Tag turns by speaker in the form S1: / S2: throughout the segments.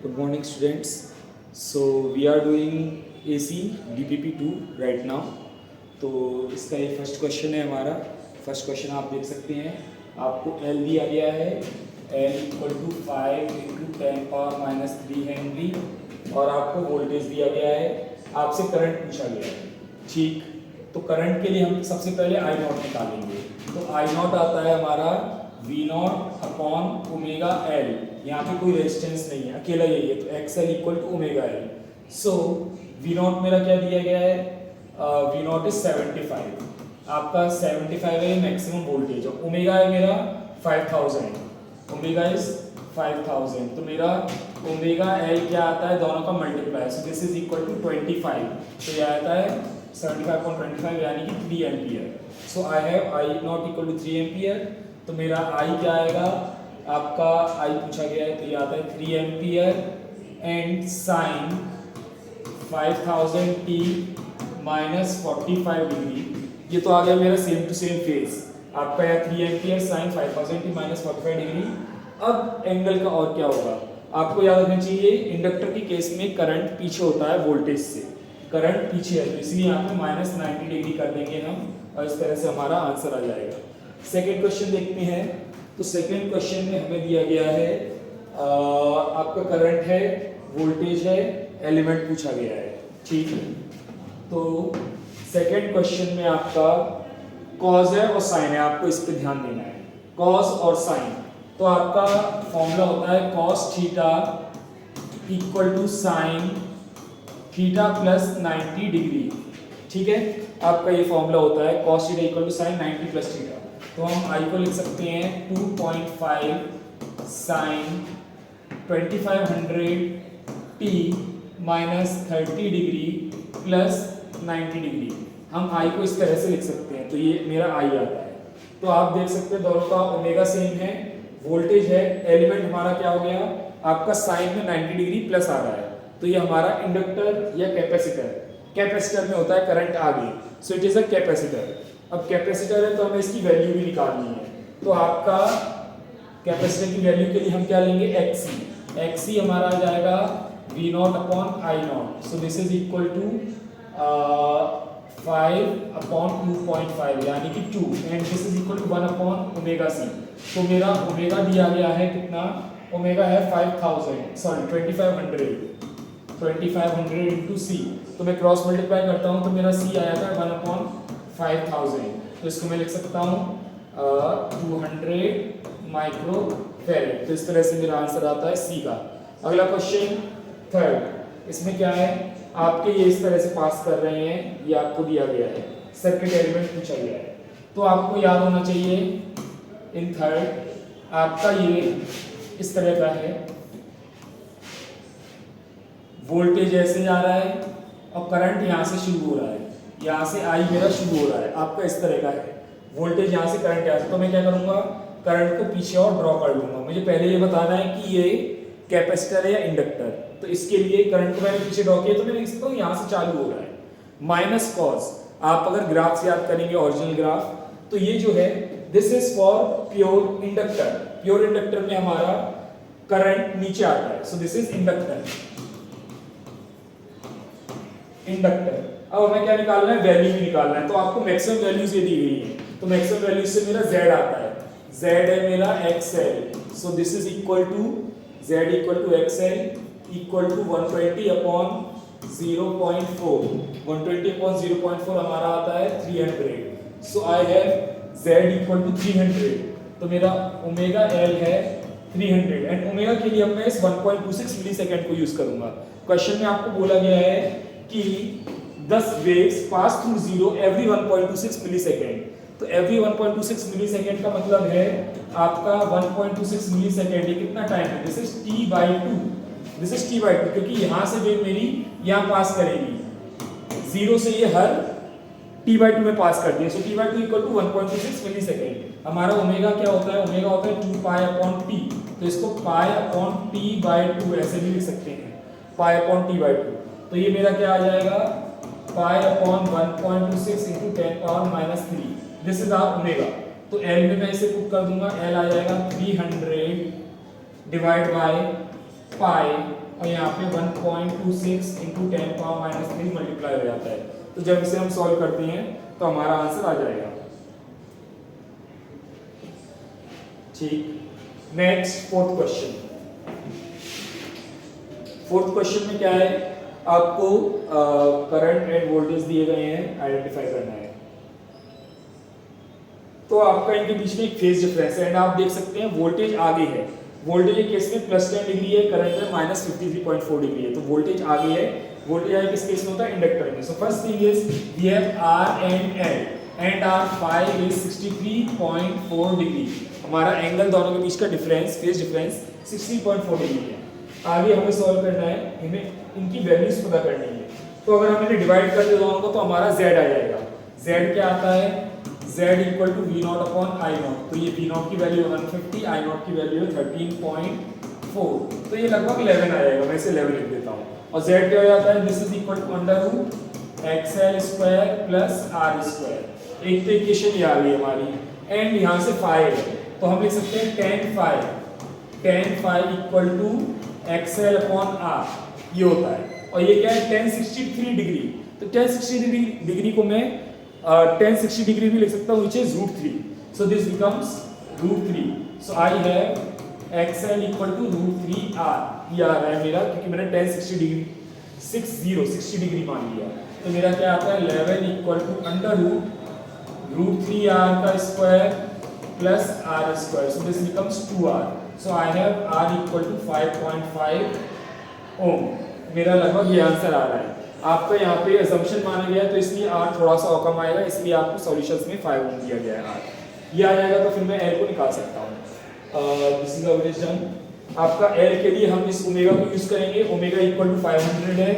S1: Good morning, students. So we are doing AC DPP2 right now. तो इसका ये first question है हमारा. फर्स्ट क्वेश्चन आप देख सकते हैं. आपको L दिया गया है, L equal to 5 into 10⁻³ henry, और आपको वोल्टेज दिया गया है. आपसे करंट पूछा गया है. ठीक, तो करंट के लिए हम सबसे पहले I नॉट निकालेंगे. तो I नॉट आता है हमारा V naught upon omega L. यहाँ पे कोई रेजिस्टेंस नहीं है, अकेला यही है, तो XL equal to omega L. So V naught मेरा क्या दिया गया है? V naught is 75. आपका 75 है मैक्सिमम वोल्टेज, और ओमेगा है मेरा 5000. ओमेगा इज 5000, तो मेरा ओमेगा L क्या आता है? दोनों का multiply. So this is equal to 25. तो यह आता है 75/25 यानी कि 3 ampere. So I have I naught equal to 3 ampere. तो मेरा I क्या आएगा? आपका I पूछा गया है, तो ये आता है 3 ampere and sine 5000t minus 45 degree. ये तो आ गया मेरा सेम टू सेम फेज. आपका यहाँ 3 ampere sine 5000t minus 45 degree. अब एंगल का और क्या होगा आपको याद रखना चाहिए. इंडक्टर के केस में करंट पीछे होता है वोल्टेज से. करंट पीछे है, तो इसलिए यहाँ पे माइनस 90 डिग्री कर देंगे हम, और इस तरह से हमारा आंसर आ जाएगा. सेकेंड क्वेश्चन देखते हैं. तो सेकेंड क्वेश्चन में हमें दिया गया है आपका करंट है, वोल्टेज है, एलिमेंट पूछा गया है. ठीक है, तो सेकेंड क्वेश्चन में आपका कॉज है और साइन है. आपको इस पे ध्यान देना है, कॉज और साइन. तो आपका फॉर्मूला होता है cos theta equal to sine theta plus 90 degree. ठीक है, आपका ये फॉर्मूला होता है cos theta equal to sine 90 plus theta. तो हम I को लिख सकते हैं 2.5 sine 2500t minus 30 degree plus 90 degree. हम I को इस तरह से लिख सकते हैं, तो ये मेरा I आता है. तो आप देख सकते हैं दोनों का ओमेगा सेम है, वोल्टेज है, एलिमेंट हमारा क्या हो गया? आपका साइन में 90 डिग्री प्लस आ रहा है. तो ये हमारा इंडक्टर या कैपेसिटर. कैपेसिटर में होता है करंट आगे, so it is a capacitor. अब कैपेसिटर है तो हमें इसकी वैल्यू भी निकालनी है. तो आपका कैपेसिटर की वैल्यू के लिए हम क्या लेंगे? XC. XC हमारा आ जाएगा V naught upon I naught. So this is equal to 5/2.5 यानी कि 2, and this is equal to 1 upon omega C. तो मेरा ओमेगा दिया गया है कितना? ओमेगा है 2500 इंटू C. तो मैं क्रॉस मल्टीप्लाई करता हूँ, तो मेरा C आया था 1 अपॉन 5000. तो इसको मैं लिख सकता हूँ 200 माइक्रो फैरेड. तो इस तरह से मेरा आंसर आता है C का. अगला क्वेश्चन थर्ड. इसमें क्या है? आपके ये इस तरह से पास कर रहे हैं, ये आपको दिया गया है, सर्किट एलिमेंट पूछा गया है. तो आपको याद होना चाहिए इन थर्ड आपका ये इस तरह का है. वोल्टेज ऐसे जा रहा है और करंट यहाँ से शुरू हो रहा है, यहाँ से I मेरा शुरू हो रहा है. आपका इस तरह का है, वोल्टेज यहाँ से करंट यहाँ से. तो मैं क्या करूँगा? करंट को पीछे और ड्रॉ कर लूँगा. मुझे पहले ये बताना है कि ये कैपेसिटर है या इंडक्टर. तो इसके लिए करंट को मैंने पीछे ड्रॉ किया, तो मैं लिख सकता हूँ यहाँ से चालू हो रहा है. Minus cos. आप अगर ग्राफ से याद करेंगे ओरिजिनल ग्राफ, तो ये जो है this is for pure inductor. Pure inductor में हमारा करंट नीचे आता है, सो दिस इज इंडक्टर. इंडक्टर. अब हमें क्या निकालना है? वैल्यू भी निकालना है. तो आपको मैक्सिमम वैल्यूज ये दी गई है, तो मैक्सिमम वैल्यू से मेरा Z आता है. Z है मेरा XL. So this is equal to Z equal to XL equal to 120 upon 0.4. 120 upon 0.4 हमारा आता है 300. So I have Z equal to 300. तो मेरा ओमेगा L है 300, एंड ओमेगा के लिए मैं इस 1.26 मिली सेकेंड को यूज करूंगा. क्वेश्चन में आपको बोला गया है कि 10 waves pass through zero every 1.26 millisecond. तो every 1.26 मिलीसेकेंड का मतलब है आपका 1.26 मिलीसेकेंड. ये कितना टाइम है? This is t/2. This is t/2 क्योंकि यहाँ से वेव मेरी यहाँ पास करेगी, जीरो से ये हर t/2 में पास करती है. सो t/2 इक्वल टू 1.26 मिलीसेकेंड. हमारा ओमेगा क्या होता है? ओमेगा होता है 2π/t. तो इसको π/t/2 ऐसे भी लिख सकते हैं, π/t/2. तो ये मेरा क्या आ जाएगा? π/1.26 into 10⁻³ this is our omega. तो L में मैं इसे पुट कर दूंगा. L आ जाएगा 300 डिवाइड बाय पाई और यहाँ पे 1.26 इंटू 10⁻³ मल्टीप्लाई हो जाता है। तो जब इसे हम सॉल्व करते हैं तो हमारा आंसर आ जाएगा। ठीक, next fourth question. Fourth question में क्या है, आपको करंट एंड वोल्टेज दिए गए हैं, आइडेंटिफाई करना है। तो आपका इनके बीच में एक फेज डिफरेंस है एंड आप देख सकते हैं वोल्टेज आगे है। वोल्टेज के केस में +10 डिग्री है, करंट में -53.4 डिग्री है। तो वोल्टेज आगे है, वोल्टेज आगे किस केस में होता है, इंडक्टर में। So first thing is we have R and L and R phi is 63.4 degree. हमारा एंगल दोनों के बीच का डिफरेंस, फेज डिफरेंस 63.4 डिग्री है। आगे हमें सॉल्व करना है, हमें इनकी वैल्यूज पता करनी है। तो अगर हम इन्हें डिवाइड कर दे दोनों को तो हमारा z आ जाएगा। z क्या आता है, z equal to V0 upon I0। तो ये V0 की वैल्यू 150, I0 की वैल्यू 13.4, तो ये लगभग 11 आ जाएगा। मैं इसे 11 लिख देता हूँ। और z क्या हो जाता है, this is equal to √XL² plus R²। एक तो इक्वेशन ये आ गई हमारी एंड यहाँ से फाई है तो हम लिख सकते हैं tan phi equal to XL upon R, ये होता है। और ये क्या है, tan 63 डिग्री। तो tan 60 डिग्री को मैं tan 60 डिग्री भी लिख सकता हूँ, which is √3। So this becomes √3। So I have XL equal to √3R। ये आ रहा है मेरा, क्योंकि मैंने tan 60 डिग्री 60 डिग्री मान लिया। तो मेरा क्या आता है 11 इक्वल टू √3R का square plus R²। So this becomes 2R। So I have R equal to 5.5 ओम। मेरा लगभग ये आंसर आ रहा है। आपका यहाँ पे असम्पशन माना गया तो इसलिए R थोड़ा सा और कम आएगा, इसलिए आपको सॉल्यूशंस में 5 ओम दिया गया है। R ये आ जाएगा तो फिर मैं L को निकाल सकता हूँ। This is always done. आपका L के लिए हम इस ओमेगा को यूज करेंगे। ओमेगा इक्वल टू 500 है,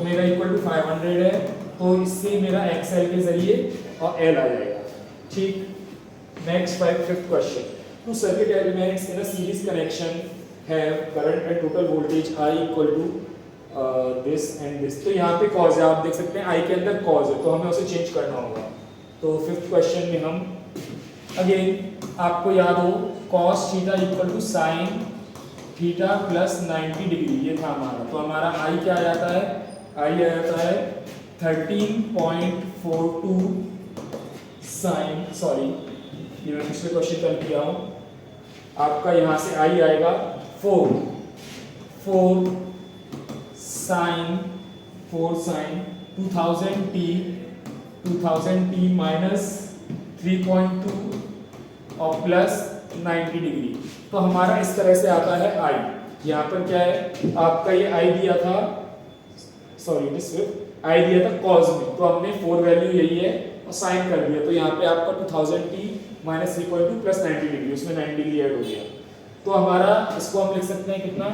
S1: ओमेगा इक्वल टू 500 है, तो इससे मेरा XL के जरिए और L आ जाएगा। ठीक, next fifth question. Two circuit elements in a series connection have current and total voltage I equal to this and this. तो यहाँ पे cause है, आप देख सकते हैं I के अंदर cause है, तो हमें उसे चेंज करना होगा। तो फिफ्थ क्वेश्चन में हम अगेन आपको याद हो cos theta equal to sine theta plus 90 degree, ये था हमारा। तो हमारा I क्या आ जाता है, I आ जाता है 13.42 साइन, सॉरी ये मैं पिछले क्वेश्चन कर किया हूँ। आपका यहाँ से आई आएगा 4 साइन 2000t माइनस 3.2 और प्लस 90 डिग्री। तो हमारा इस तरह से आता है आई। यहाँ पर क्या है, आपका ये आई दिया था, सॉरी दिस आई दिया था कॉज में, तो हमने 4 वैल्यू यही है और साइन कर दिया। तो यहाँ पे आपका 2000t माइनस 3.2 प्लस 90 डिग्री, उसमें 90 डिग्री ऐड हो गया। तो हमारा इसको हम लिख सकते हैं कितना,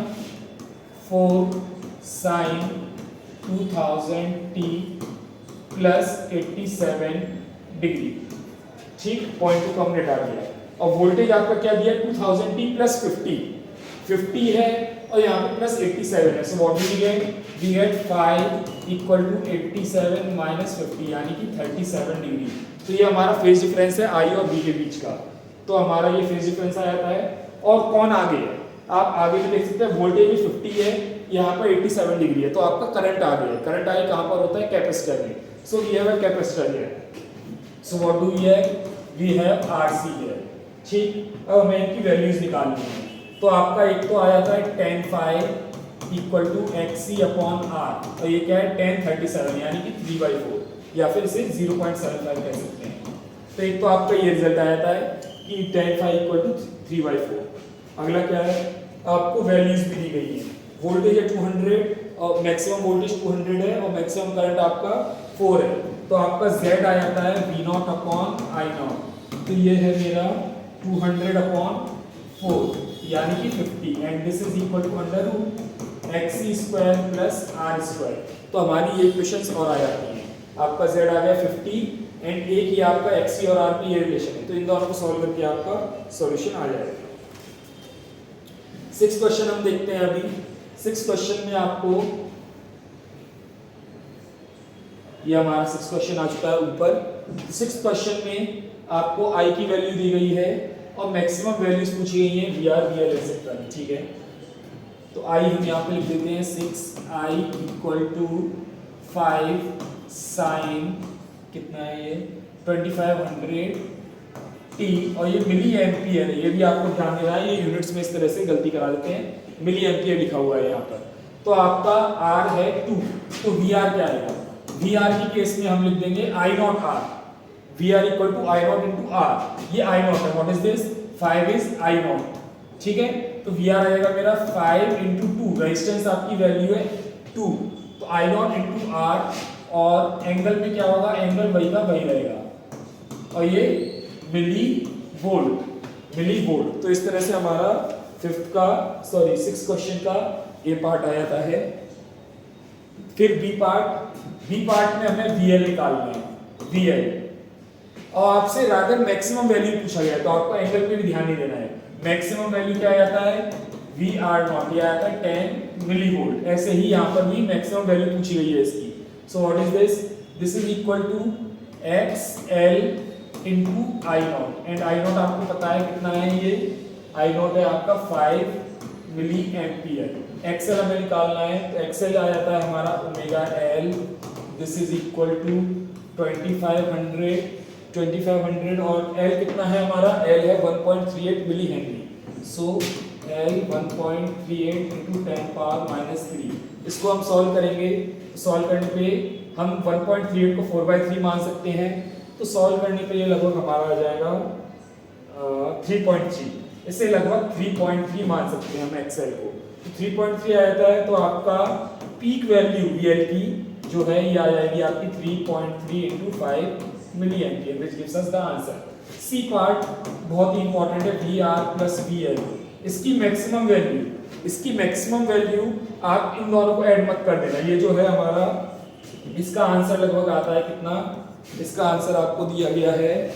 S1: 4 साइन 2000t प्लस 87 डिग्री। ठीक, पॉइंट को हमने डाल दिया। और वोल्टेज आपका क्या दिया, 2000t प्लस 50 है और यहाँ पे प्लस 87 है। So what we get 5 equal to 87 minus 50 यानी कि 37 डिग्री। तो ये हमारा फेज डिफरेंस है आई और बी के बीच का। तो हमारा ये फेज डिफरेंस आ जाता है। और कौन आगे है, आप आगे भी देख सकते हैं, वोल्टेज भी 50 है, यहाँ पर 87 डिग्री है, तो आपका करंट आगे है। करंट आगे कहाँ पर होता है, कैपेसिटर में। So we have a capacitor here. So what do we have, we have RC here. ठीक, अब हमें इनकी वैल्यूज निकालनी है। तो आपका एक तो आ जाता है tan phi equal to XC upon R, और ये क्या है tan 37 यानी कि 3/4, या फिर इसे 0.75 कह सकते हैं। तो एक तो आपका ये रिजल्ट आ जाता है कि tan फाई इक्वल टू 3/4। अगला क्या है, आपको वैल्यूज भी दी गई है। वोल्टेज है 200 और मैक्सिमम वोल्टेज 200 है और मैक्सिमम करंट आपका 4 है। तो आपका Z आ जाता है V0 अपॉन I0। तो ये है मेरा 200 अपॉन 4 यानी कि 50 and this is equal to √XC² plus R²। तो हमारी ये इक्वेशंस और आ जाती हैं। आपका Z आ गया 50 एंड एक ही आपका XC और R की ये रिलेशन है। तो इन दोनों को सॉल्व करके आपका सॉल्यूशन आ जाएगा। 6th क्वेश्चन हम देखते हैं अभी। 6th क्वेश्चन में आपको ये हमारा 6th क्वेश्चन आ चुका है ऊपर। 6th क्वेश्चन में आपको I की वैल्यू दी गई है और मैक्सिमम वैल्यूज पूछी गई हैं VR, VL एक्सेट्रा। ठीक है, तो आई हम यहाँ पे लिख देते हैं 6i इक्वल टू 5 साइन कितना है ये 2500 टी, और ये मिली एम्पियर है, ये भी आपको ध्यान देना है, ये यूनिट्स में इस तरह से गलती करा देते हैं, मिली एम्पियर लिखा हुआ है यहाँ पर। तो आपका R है 2, तो VR क्या आएगा? VR की केस में हम लिख देंगे I naught R, VR equal to I naught into R, ये I नॉट है, what is this 5 is I naught, ठीक है। तो VR आएगा मेरा 5 इंटू 2, रेजिस्टेंस आपकी वैल्यू है 2, तो I नॉट इंटू R, और एंगल में क्या होगा, एंगल वही का वही रहेगा, और ये मिली वोल्ट। तो इस तरह से हमारा सिक्स क्वेश्चन का ये पार्ट आ जाता है। फिर बी पार्ट में हमें VL निकालना है, VL, और आपसे रादर मैक्सिमम वैल्यू पूछा गया है, तो आपको एंगल पे भी ध्यान नहीं देना है। मैक्सिमम वैल्यू क्या आ जाता है, VR नॉट, ये आता है 10 मिली वोल्ट। ऐसे ही यहाँ पर भी मैक्सिमम वैल्यू पूछी गई है इसकी। So what is this is equal to XL into I naught, and I naught आपको पता है कितना है, ये आई नॉट है आपका 5 मिली एम्पियर। एक्सएल हमें निकालना है, तो एक्सएल आ जाता है हमारा omega L, this is equal to 2500, और एल कितना है हमारा, एल है 1.38 millihenry. So L 1.38 into 10 power minus 3। इसको हम सॉल्व करेंगे, सॉल्व करने पे हम 1.38 को 4/3 मान सकते हैं, तो सॉल्व करने पे ये लगभग हमारा आ जाएगा 3.3, इसे लगभग 3.3 मान सकते हैं हम एक्सएल को। तो 3.3 आ जाता है, तो आपका पीक वैल्यू VL की जो है ये आ जाएगी आपकी 3.3 into 5 milli ampere, which gives us the answer. C part बहुत ही इंपॉर्टेंट है, VR प्लस VL, इसकी मैक्सिमम वैल्यू आप इन दोनों को ऐड मत कर देना। ये जो है हमारा, इसका आंसर लगभग आता है कितना, इसका आंसर आपको दिया गया है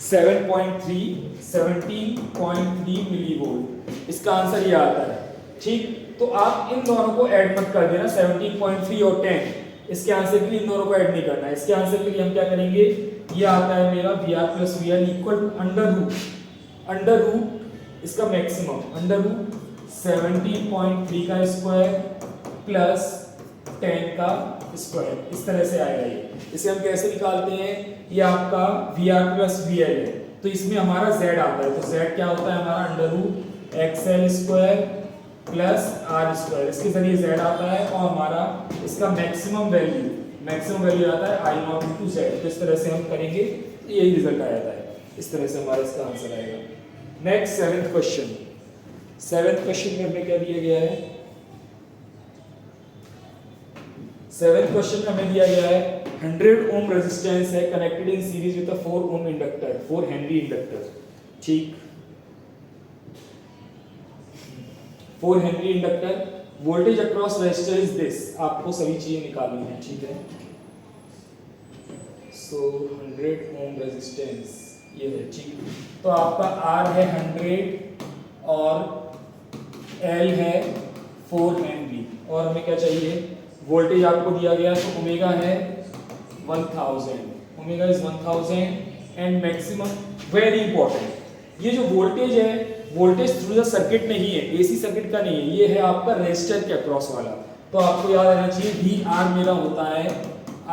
S1: 17.3 मिली वोल्ट, इसका आंसर ये आता है, ठीक। तो आप इन दोनों को ऐड मत कर देना, 17.3 और 10, इसके आंसर के लिए इन दोनों को ऐड नहीं करना है। इसके आंसर के लिए हम क्या करेंगे, ये आता है मेरा VR plus VL equal to under root इसका मैक्सिमम, अंडर रूट 17.3 का स्क्वायर प्लस 10 का स्क्वायर, इस तरह से आएगा ये। इसे हम कैसे निकालते हैं, ये आपका VR प्लस VL है, तो इसमें हमारा Z आता है, तो Z क्या होता है हमारा under root XL square plus R square, इसके जरिए Z आता है, और हमारा इसका मैक्सिमम वैल्यू आता है I नॉट इंटू Z। तो इस तरह से हम करेंगे, तो यही रिजल्ट आ जाता है, इस तरह से हमारा इसका आंसर आएगा। नेक्स्ट सेवेंथ क्वेश्चन में हमें क्या दिया गया है, सेवेंथ क्वेश्चन में हमें दिया गया है 100 ओम रेजिस्टेंस है connected in series with a 4 ohm inductor, 4 henry inductor, ठीक। 4 henry inductor, voltage across resistor is this, आपको सभी चीजें निकालनी है, ठीक है। सो 100 ओम रेजिस्टेंस ये है, ठीक। तो आपका R है 100 और L है 4 हेनरी, और हमें क्या चाहिए, वोल्टेज आपको दिया गया, तो ओमेगा है 1000, omega is 1000, and maximum, very important, ये जो वोल्टेज है, वोल्टेज थ्रू द सर्किट नहीं है, AC सर्किट का नहीं है, ये है आपका रेजिस्टर के अक्रॉस वाला। तो आपको याद रहना चाहिए VR मेरा होता है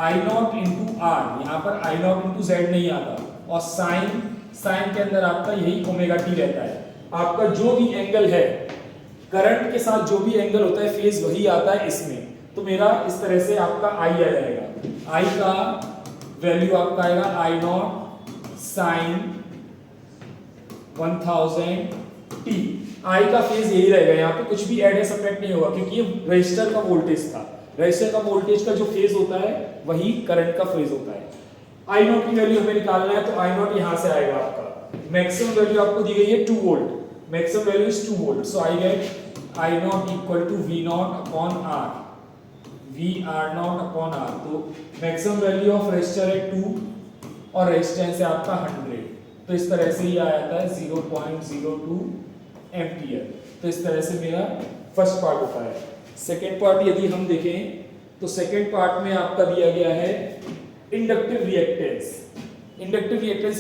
S1: I नॉट इंटू R, यहाँ पर I नॉट इंटू Z नहीं आता, और साइन के अंदर आपका यही ओमेगा T रहता है। आपका जो भी एंगल है, करंट के साथ जो भी एंगल होता है, फेज वही आता है इसमें। तो मेरा इस तरह से आपका I आ जाएगा, I का वैल्यू आपका आएगा I naught sine 1000 T, I का फेज यही रहेगा, यहाँ पे कुछ भी ऐड या सब्ट्रैक्ट नहीं होगा, क्योंकि ये रजिस्टर का वोल्टेज था, रजिस्टर का वोल्टेज का जो फेज होता है वही करंट का फेज होता है। I नॉट की वैल्यू हमें निकालना है, तो I नॉट यहाँ से आएगा आपका, मैक्सिमम वैल्यू आपको दी गई है 2 volt, maximum value is 2 volt, so I get I naught equal to V naught upon R, VR naught upon R। तो मैक्सिमम वैल्यू ऑफ रेजिस्टर है 2 और रेजिस्टेंस है आपका 100, तो इस तरह से ये आ जाता है 0.02 एम्पियर। तो इस तरह से मेरा फर्स्ट पार्ट होता है। सेकेंड पार्ट यदि हम देखें, तो सेकेंड पार्ट में आपका दिया गया है इंडक्टिव रिएक्टेंस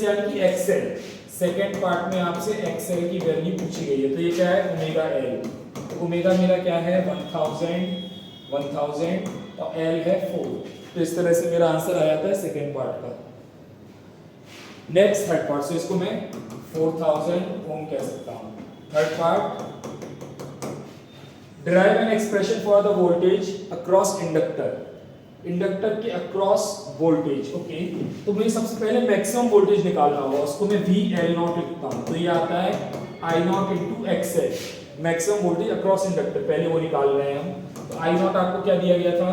S1: यानी कि XL। सेकेंड पार्ट में आपसे XL की वैल्यू पूछी गई है, तो ये क्या है ओमेगा L। तो ओमेगा मेरा क्या है 1000 और एल है 4। तो इस तरह से मेरा आंसर आ जाता है सेकेंड पार्ट का। नेक्स्ट थर्ड पार्ट, सो इसको मैं 4000 ओम कह सकता हूँ। Third part, derive an expression for the voltage across inductor. Inductor के अक्रॉस वोल्टेज, ओके। तो मुझे सबसे पहले मैक्सिमम वोल्टेज निकालना होगा, उसको मैं वी एल नॉट लिखता हूँ। तो ये आता है I naught into XL, maximum voltage across inductor, पहले वो निकाल रहे हैं हम। तो आई नॉट आपको क्या दिया गया था,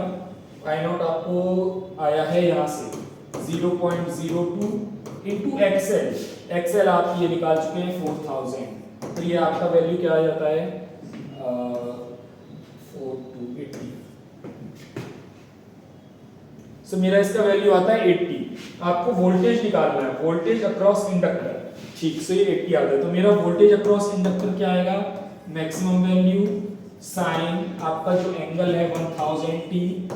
S1: आई नॉट आपको आया है यहाँ से 0.02 इंटू एक्सएल। एक्सएल आप ये निकाल चुके हैं 4000। तो ये आपका वैल्यू क्या आ जाता है 4280। सो मेरा इसका वैल्यू आता है 80। आपको वोल्टेज निकालना है, वोल्टेज अक्रॉस इंडक्टर, ठीक। सो ये 80 आ गया। तो मेरा वोल्टेज अक्रॉस इंडक्टर क्या आएगा, मैक्सिमम वैल्यू साइन आपका जो एंगल है 1000t।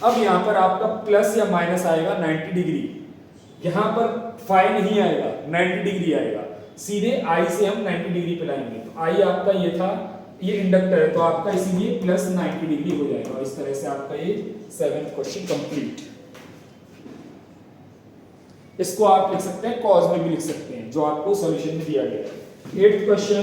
S1: अब यहाँ पर आपका प्लस या माइनस आएगा 90 डिग्री, यहाँ पर फाई नहीं आएगा, 90 डिग्री आएगा। सीधे आई से हम 90 डिग्री पे लाएंगे। तो आई आपका ये था, ये इंडक्टर है, तो आपका इसीलिए प्लस 90 डिग्री हो जाएगा। और इस तरह से आपका ये 7th क्वेश्चन कंप्लीट। इसको आप लिख सकते हैं कॉज में भी लिख सकते हैं, जो आपको सॉल्यूशन में दिया गया है। 8th क्वेश्चन,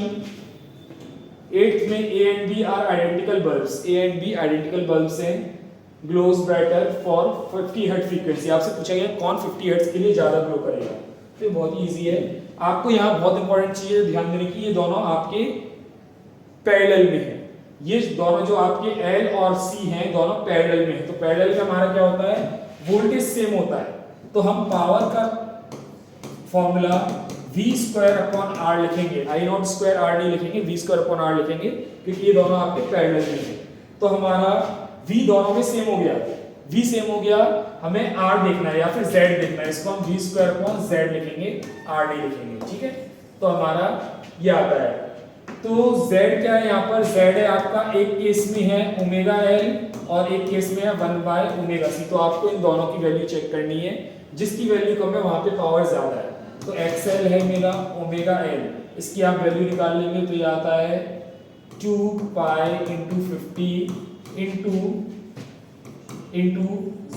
S1: 8th में A and B are identical bulbs, A and B identical bulbs हैं, glows brighter for 50 hertz frequency. आपसे पूछा गया कौन 50 हर्ट्ज के लिए ज्यादा ग्लो करेगा। तो ये बहुत ही इजी है। आपको यहाँ बहुत इंपॉर्टेंट चीज है ध्यान देने की, ये दोनों आपके पैरेलल में है। ये दोनों जो आपके एल और सी हैं दोनों पैरेलल में है। तो पैरेलल में हमारा क्या होता है, वोल्टेज सेम होता है। तो हम पावर का फॉर्मूला v²/r लिखेंगे, आई नॉट स्क्वायर r नहीं लिखेंगे, v²/r लिखेंगे, क्योंकि ये दोनों आपके पैरेलल में है। तो हमारा v दोनों में सेम हो गया, v सेम हो गया, हमें r देखना है या फिर z देखना है। इसको हम v²/z लिखेंगे, r नहीं लिखेंगे, ठीक है। तो हमारा ये आता है। तो z क्या है यहाँ पर, z है आपका, एक केस में है ओमेगा l और एक केस में है 1/ωc। तो आपको इन दोनों की वैल्यू चेक करनी है, जिसकी वैल्यू कम है वहां पे पावर ज्यादा है। तो xl है मेरा ओमेगा l, इसकी आप वैल्यू निकाल लेंगे तो ये आता है 2π × 50 इंटू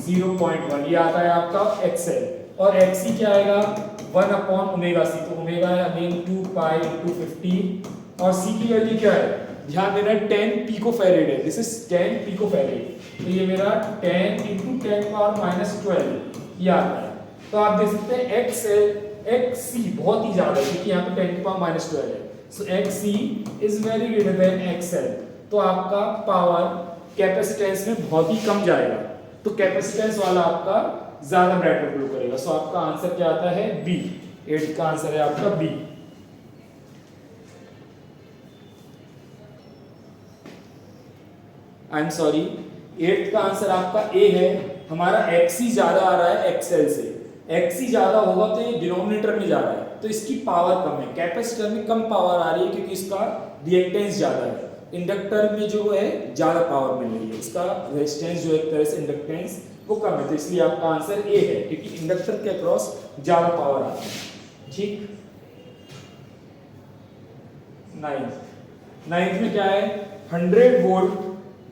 S1: 0.1, ये आता है आपका xl। और xc क्या आएगा 1/ωc। तो ओमेगा है अगेन 2π × 50 और c की वैल्यू क्या है, ध्यान देना 10 पिकोफैरेड है, दिस इज 10 पिकोफैरेड। तो ये मेरा 10 × 10⁻⁻12 ये आता है। तो आप देख सकते हैं xc बहुत ही ज्यादा है, क्योंकि यहाँ पे 10⁻⁻12 है। सो xc is very greater than xl। तो आपका पावर कैपेसिटेंस में बहुत ही कम जाएगा, तो कैपेसिटेंस वाला आपका ज्यादा ब्राइटर ग्लो करेगा। सो आपका आंसर क्या आता है बी, 8 का आंसर है आपका बी। आई एम सॉरी, 8 का आंसर आपका ए है। हमारा xc ज्यादा आ रहा है xl से, xc ज्यादा होगा तो ये डिनोमिनेटर में जा रहा है, तो इसकी पावर कम है। कैपेसिटर में कम पावर आ रही है क्योंकि इसका रिएक्टेंस ज्यादा है। इंडक्टर में जो है ज्यादा पावर मिल रही है, इसका रेजिस्टेंस जो एक तरह से इंडक्टेंस वो कम है। तो इसलिए आपका आंसर ए है, क्योंकि इंडक्टर के अक्रॉस ज्यादा पावर आती है, ठीक। 9th में क्या है, 100 volt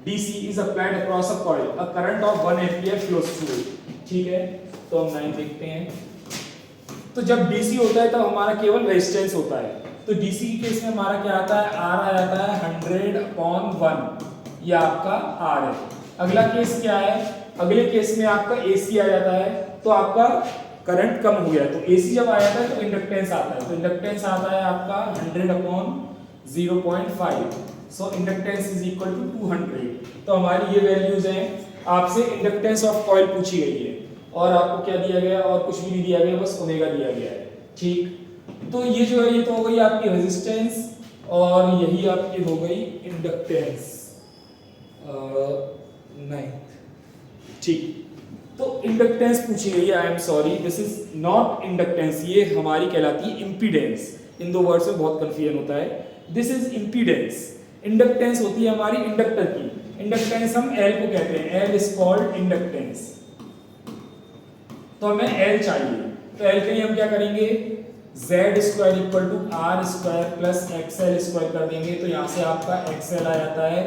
S1: DC is applied across a coil, a current of 1 ampere flows through it, ठीक है। तो हम 9 देखते हैं। तो जब DC होता है तब हमारा केवल रेजिस्टेंस होता है। तो DC के केस में हमारा क्या आता है, R आ जाता है 100/1, ये आपका R है। अगला केस क्या है, अगले केस में आपका AC आ जाता है, तो आपका करंट कम हो गया। तो AC जब आ जाता है तो इंडक्टेंस आता है, तो इंडक्टेंस आता है आपका 100/0.5। सो इंडक्टेंस इज इक्वल टू 200। तो हमारी ये वैल्यूज हैं। आपसे इंडक्टेंस ऑफ कॉइल पूछी गई है और आपको क्या दिया गया, और कुछ भी नहीं दिया गया, बस ओमेगा दिया गया है, ठीक। तो ये जो है ये तो हो गई आपकी रेजिस्टेंस और यही आपकी हो गई इंडक्टेंस, नहीं, ठीक। तो इंडक्टेंस पूछी गई है, I am sorry this is not inductance, ये हमारी कहलाती है इंपीडेंस। इन दो वर्ड्स में बहुत कंफ्यूजन होता है। दिस इज इंपीडेंस, इंडक्टेंस होती है हमारी इंडक्टर की। इंडक्टेंस हम L को कहते हैं, L इज कॉल्ड इंडक्टेंस। तो हमें L चाहिए, तो L के लिए हम क्या करेंगे, Z square equal to R square plus XL square कर देंगे तो यहाँ से आपका एक्सएल आ जाता है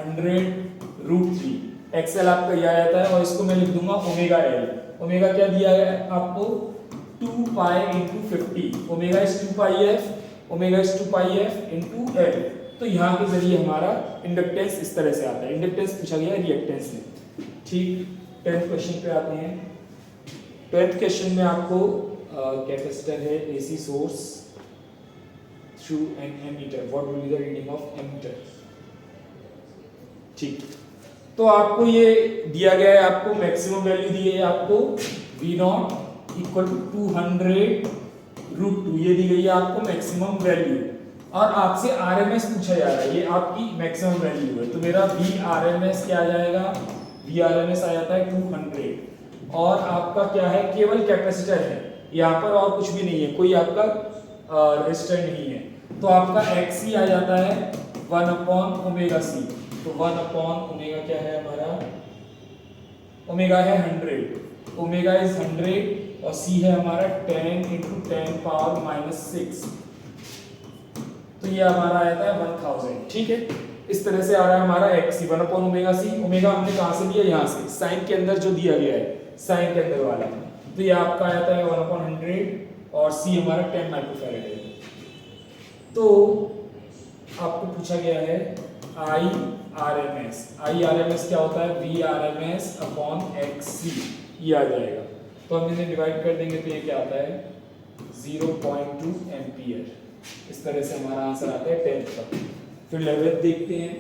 S1: 100√3। एक्सएल आपका यह आ जाता है और इसको मैं लिख दूंगा ओमेगा एल। ओमेगा क्या दिया है आपको 2 pi into 50। Omega is 2 pi F, omega is 2 pi F into L. तो यहाँ के जरिए हमारा इंडक्टेंस इस तरह से आता है। इंडक्टेंस पूछा गया है रिएक्टेंस में। ठीक, 10th क्वेश्चन पे आते हैं। 10th क्वेश्चन में आपको कैपेसिटर है AC source through an ammeter, what will be the reading of ammeter. ठीक, तो आपको ये दिया गया है, आपको मैक्सिमम वैल्यू दी है आपको V0 इक्वल टू 200√2, ये दी गई है आपको मैक्सिमम वैल्यू, और आपसे आरएमएस पूछा जा रहा है, ये आपकी मैक्सिमम वैल्यू है। तो मेरा Vrms क्या आ जाएगा, Vrms आ जाता है 200, और आपका क्या है, केवल कैपेसिटर है यहाँ पर और कुछ भी नहीं है, कोई आपका रेजिस्टर नहीं है। तो आपका Xc आ जाता है 1/ओमेगा c। तो 1/ओमेगा क्या है हमारा, ओमेगा है 100, ओमेगा इज 100 और c है हमारा 10 × 10⁻⁻6। तो ये हमारा आ जाता है 1000। ठीक है, इस तरह से आ रहा है हमारा Xc 1/ओमेगा c। ओमेगा हमने कहाँ से लिया, यहाँ से साइन के अंदर जो दिया गया है, साइन के अंदर वाला। तो ये आपका आ जाता है 1/100 और c हमारा 10 माइक्रोफैराड है। तो आपको पूछा गया है IRMS क्या होता है, Vrms/Xc, ये आ जाएगा। तो हम इन्हें डिवाइड कर देंगे तो ये क्या आता है 0.2 एम्पियर। इस तरह से हमारा आंसर आता है 10th का। फिर 11th देखते हैं।